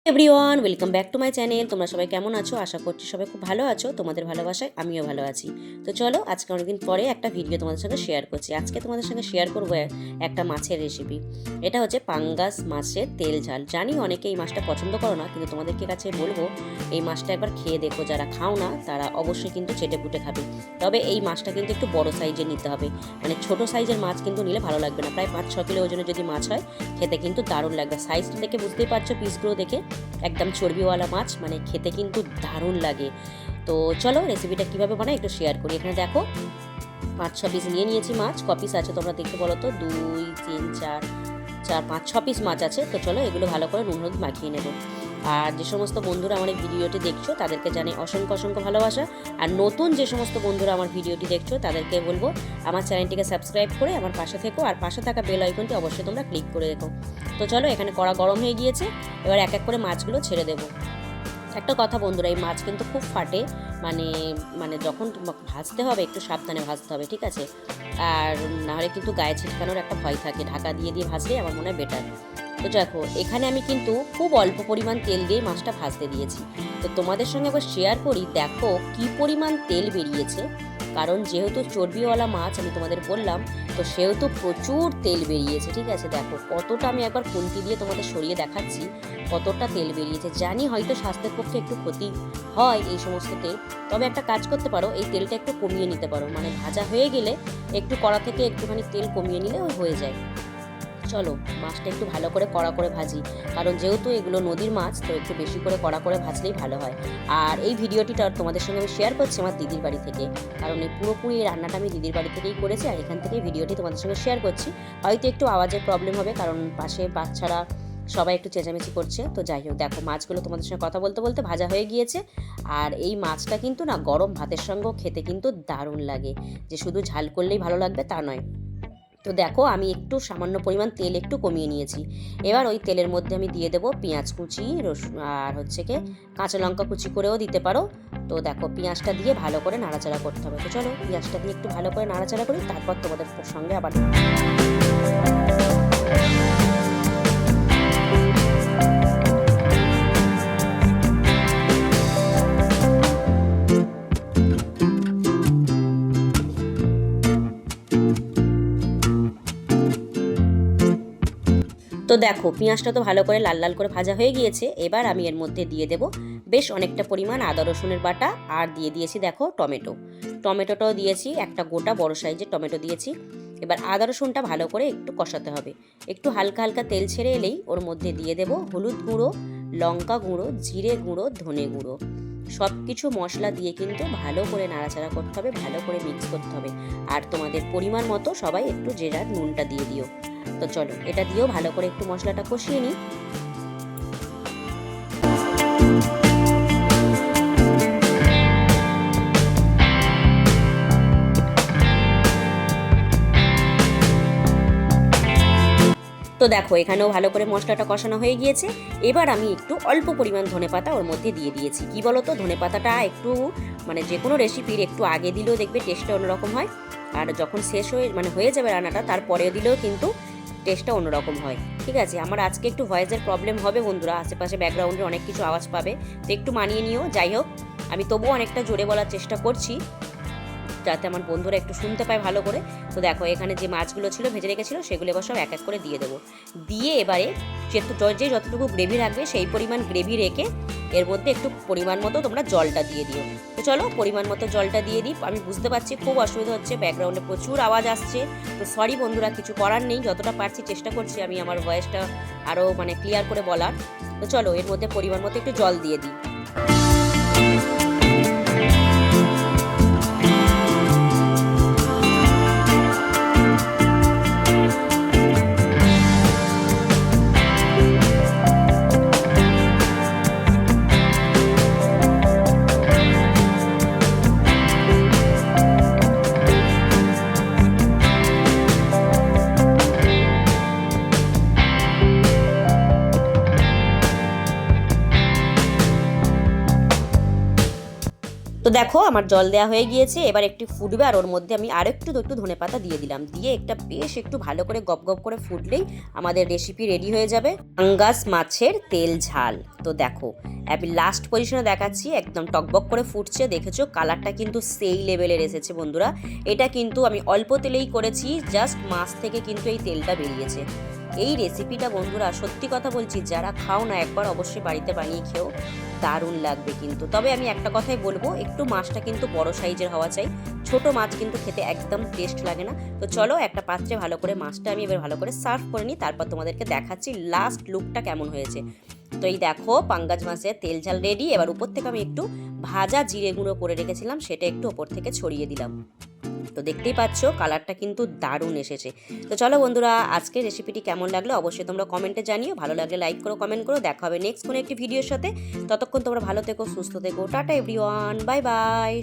Everyone welcome back to my channel. তোমরা সবাই কেমন আছো? আশা করছি সবাই খুব ভালো আছো। তোমাদের ভালোবাসায় আমিও ভালো আছি। তো চলো আজকে অনেকদিন পরে একটা ভিডিও তোমাদের সঙ্গে শেয়ার করছি। আজকে তোমাদের সঙ্গে শেয়ার করবো একটা মাছের রেসিপি। এটা হচ্ছে পাঙ্গাস মাছের তেল ঝাল। জানি অনেকে এই মাছটা পছন্দ করো না, কিন্তু তোমাদেরকে কাছে বলবো এই মাছটা একবার খেয়ে দেখো। যারা খাও না তারা অবশ্যই কিন্তু চেটে পুটে খাবে। তবে এই মাছটা কিন্তু একটু বড় সাইজের নিতে হবে, মানে ছোট সাইজের মাছ কিন্তু নিলে ভালো লাগবে না। প্রায় 5-6 কিলো ওজনের যদি মাছ হয় খেতে কিন্তু দারুণ লাগবে। সাইজটা দেখে বুঝতেই পারছো, পিসগুলো দেখে একদম চর্বিওয়ালা মাছ, মানে খেতে কিন্তু দারুণ লাগে। তো চলো রেসিপিটা কীভাবে বানাই একটু শেয়ার করি। এখানে দেখো 5-6 পিস নিয়ে নিয়েছি মাছ। ক পিস আছে তোমরা দেখতে বলো তো? 2 3 4 4 5 6 পিস মাছ আছে। তো চলো এগুলো ভালো করে নুন হলুদ মাখিয়ে নেব। আর যে সমস্ত বন্ধুরা আমার এই ভিডিওটি দেখছো তাদেরকে জানাই অসংখ্য অসংখ্য ভালোবাসা। আর নতুন যে সমস্ত বন্ধুরা আমার ভিডিওটি দেখছো তাদেরকে বলবো আমার চ্যানেলটিকে সাবস্ক্রাইব করে আমার পাশে থেকো, আর পাশে থাকা বেল আইকনটি অবশ্যই তোমরা ক্লিক করে রেখো। তো চলো এখানে কড়া গরম হয়ে গিয়েছে, এবার এক এক করে মাছগুলো ছেড়ে দেবো। একটা কথা বন্ধুরা, এই মাছ কিন্তু খুব ফাটে, মানে মানে যখন ভাজতে হবে একটু সাবধানে ভাজতে হবে, ঠিক আছে? আর নাহলে কিন্তু গায়ে ছিটকানোর একটা ভয় থাকে। ঢাকা দিয়ে দিয়ে ভাজলে আমার মনে হয় বেটার। তো দেখো এখানে আমি কিন্তু খুব অল্প পরিমাণ তেল দিয়ে মাছটা ভাজতে দিয়েছি। তো তোমাদের সঙ্গে আবার শেয়ার করি, দেখো কি পরিমাণ তেল বেরিয়েছে। কারণ যেহেতু চর্বিওয়ালা মাছ আমি তোমাদের বললাম, তো সেহেতু প্রচুর তেল বেরিয়েছে, ঠিক আছে? দেখো কতটা, আমি একবার খুন্তি দিয়ে তোমাদের সরিয়ে দেখাচ্ছি কতটা তেল বেরিয়েছে। জানি হয়তো স্বাস্থ্যের পক্ষে একটু ক্ষতি হয় এই সমস্ত তেল, তবে একটা কাজ করতে পারো, এই তেলটা একটু কমিয়ে নিতে পারো। মানে ভাজা হয়ে গেলে একটু কড়া থেকে একটুখানি তেল কমিয়ে নিলে হয়ে যায়। চলো মাছটা একটু ভালো করে কড়া করে ভাজি, কারণ যেহেতু এগুলো নদীর মাছ, তো একটু বেশি করে কড়া করে ভাজলেই ভালো হয়। আর এই ভিডিওটিটা তোমাদের সঙ্গে আমি শেয়ার করছি আমার দিদির বাড়ি থেকে, কারণ এই পুরোপুরি এই রান্নাটা আমি দিদির বাড়ি থেকেই করেছি। আর এখান থেকে ভিডিওটি তোমাদের সঙ্গে শেয়ার করছি। হয়তো একটু আওয়াজের প্রবলেম হবে, কারণ পাশে বাচ্চারা সবাই একটু চেঁচামেচি করছে। তো যাই হোক, দেখো মাছগুলো তোমাদের সঙ্গে কথা বলতে বলতে ভাজা হয়ে গিয়েছে। আর এই মাছটা কিন্তু না গরম ভাতের সঙ্গেও খেতে কিন্তু দারুণ লাগে, যে শুধু ঝাল করলেই ভালো লাগবে তা নয়। তো দেখো আমি একটু সামান্য পরিমাণ তেল একটু কমিয়ে নিয়েছি। এবার ওই তেলের মধ্যে আমি দিয়ে দেবো পেঁয়াজ কুচি, রসুন, আর হচ্ছে কি কাঁচা লঙ্কা কুচি করেও দিতে পারো। তো দেখো পেঁয়াজটা দিয়ে ভালো করে নাড়াচাড়া করতে হবে। তো চলো পেঁয়াজটা দিয়ে একটু ভালো করে নাড়াচাড়া করি, তারপর তোমাদের সঙ্গে আবার। তো দেখো পেঁয়াজটা তো ভালো করে লাল লাল করে ভাজা হয়ে গিয়েছে। এবার আমি এর মধ্যে দিয়ে দেব বেশ অনেকটা পরিমাণ আদা রসুনের বাটা, আর দিয়ে দিয়েছি দেখো টমেটোটাও দিয়েছি, একটা গোটা বড় সাইজের টমেটো দিয়েছি। এবার আদা রসুনটা ভালো করে একটু কষাতে হবে। একটু হালকা হালকা তেল ছেড়ে এলেই ওর মধ্যে দিয়ে দেব হলুদ গুঁড়ো, লঙ্কা গুঁড়ো, জিরে গুঁড়ো, ধনে গুঁড়ো। সব কিছু মশলা দিয়ে কিন্তু ভালো করে নাড়াচাড়া করতে হবে, ভালো করে মিক্স করতে হবে। আর তোমাদের পরিমাণ মতো সবাই একটু যে যার নুনটা দিয়ে দিও। তো চলো এটা দিয়েও ভালো করে একটু মশলাটা কষিয়ে নিই। তো দেখো এখানেও ভালো করে মশলাটা কষানো হয়ে গিয়েছে। এবার আমি একটু অল্প পরিমাণ ধনেপাতা ওর মধ্যে দিয়ে দিয়েছি। কি বলো তো, ধনেপাতাটা একটু মানে যে কোনো রেসিপির একটু আগে দিলেও দেখবে টেস্টটা অন্যরকম হয়, আর যখন শেষ হয়ে যাবে রান্নাটা তারপরেও দিলেও কিন্তু টেস্টটা অন্যরকম হয়, ঠিক আছে? আমার আজকে একটু ভয়েসের প্রবলেম হবে বন্ধুরা, আশেপাশে ব্যাকগ্রাউন্ডে অনেক কিছু আওয়াজ পাবে, তো একটু মানিয়ে নিও। যাই হোক আমি তবুও অনেকটা জোরে বলার চেষ্টা করছি, যাতে আমার বন্ধুরা একটু শুনতে পায় ভালো করে। তো দেখো এখানে যে মাছগুলো ছিল ভেজে রেখেছিল সেগুলো এবার সব এক এক করে দিয়ে দেবো। দিয়ে এবারে যে যতটুকু গ্রেভি রাখবে সেই পরিমাণ গ্রেভি রেখে এর মধ্যে একটু পরিমাণ মতো তোমরা জলটা দিয়ে দিও। তো চলো পরিমাণ মতো জলটা দিয়ে দিই। আমি বুঝতে পারছি খুব অসুবিধা হচ্ছে, ব্যাকগ্রাউন্ডে প্রচুর আওয়াজ আসছে। তো সরি বন্ধুরা, কিছু করার নেই, যতটা পারছি চেষ্টা করছি আমি আমার ভয়েসটা আরও মানে ক্লিয়ার করে বলার। তো চলো এর মধ্যে পরিমাণ মতো একটু জল দিয়ে দিই। তো দেখো আমার জল দেওয়া হয়ে গিয়েছে, এবার একটু ফুটবে আর ওর মধ্যে আমি আরও একটু ধনেপাতা দিয়ে দিলাম, দিয়ে একটা বেশ একটু ভালো করে গপ গপ করে ফুটলেই আমাদের রেসিপি রেডি হয়ে যাবে পাঙ্গাস মাছের তেল ঝাল। তো দেখো আমি লাস্ট পজিশনে দেখাচ্ছি, একদম টকবক করে ফুটছে, দেখেছো কালারটা কিন্তু সেই লেভেলের এসেছে বন্ধুরা। এটা কিন্তু আমি অল্প তেলেই করেছি, জাস্ট মাছ থেকে কিন্তু এই তেলটা বেরিয়েছে। এই রেসিপিটা বন্ধুরা সত্যি কথা বলছি, যারা খাও না একবার অবশ্যই বাড়িতে বানিয়ে খেও, দারুণ লাগবে কিন্তু। তবে আমি একটা কথাই বলবো, একটু মাছটা কিন্তু বড় সাইজের হওয়া চাই, ছোট মাছ কিন্তু খেতে একদম টেস্ট লাগে না। তো চলো একটা পাত্রে ভালো করে মাছটা আমি এবার ভালো করে সার্ভ করে নিই, তারপর তোমাদেরকে দেখাচ্ছি লাস্ট লুকটা কেমন হয়েছে। তো এই দেখো পাঙ্গাস মাছের তেল ঝাল রেডি। এবার উপর থেকে আমি একটু ভাজা জিরে গুঁড়ো করে রেখেছিলাম, সেটা একটু ওপর থেকে ছড়িয়ে দিলাম। তো দেখতেই পাচ্ছ কালারটা কিন্তু দারুণ এসেছে। তো চলো বন্ধুরা, আজকের রেসিপিটি কেমন লাগলো অবশ্যই তোমরা কমেন্টে জানিও, ভালো লাগলে লাইক করো, কমেন্ট করো। দেখা হবে নেক্সট কোনো একটি ভিডিওর সাথে, ততক্ষণ তোমরা ভালো থেকো, সুস্থ থেকো, টাটা এভরিওয়ান, বাই বাই।